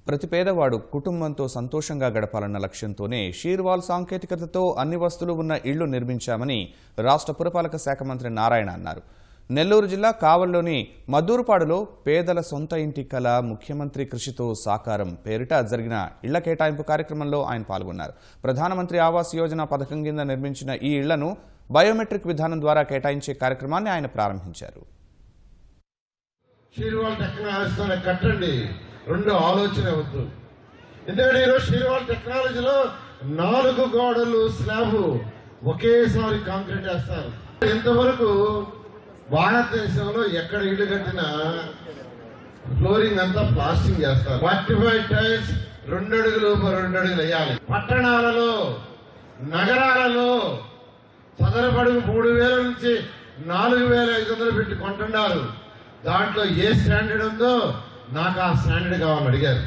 ప్రతి పేదవాడు కుటుంబంతో సంతోషంగా గడపాలన్న లక్ష్యంతోనే షీర్వాల్ సాంకేతికతతో అన్ని వస్తువులు ఉన్న ఇళ్లు నిర్మించామని రాష్ట్ర పురపాలక శాఖ మంత్రి నారాయణ అన్నారు. నెల్లూరు జిల్లా కావల్లోని మద్దూరుపాడులో పేదల సొంత ఇంటి కల ముఖ్యమంత్రి కృషితో సాకారం పేరిట జరిగిన ఇళ్ల కేటాయింపు కార్యక్రమంలో ఆయన పాల్గొన్నారు. ప్రధానమంత్రి ఆవాస్ యోజన పథకం కింద నిర్మించిన ఈ ఇళ్లను బయోమెట్రిక్ విధానం ద్వారా కేటాయించే కార్యక్రమాన్ని ఆయన ప్రారంభించారు. షీర్వాల్ టెక్నాలజీతో కట్టండి, రెండు ఆలోచన వద్దు. ఎందుకంటే ఈరోజు షీర్వాల్ టెక్నాలజీలో 4 గోడలు స్లాబ్ ఒకేసారి కాంక్రీట్ వేస్తారు. ఇంతవరకు భారతదేశంలో ఎక్కడ ఇల్లు కట్టినా ఫ్లోరింగ్ అంతా ప్లాస్టింగ్ చేస్తారు. 45 టైల్స్ 2 అడుగులు 2 అడుగులు వేయాలి. పట్టణాలలో నగరాలలో చదరపడుగు 3,000 నుంచి 4,500 పెట్టి కొంటున్నారు. దాంట్లో ఏ స్టాండర్డ్ ఉందో నాకు ఆ స్టాండర్డ్ కావాలని అడిగారు.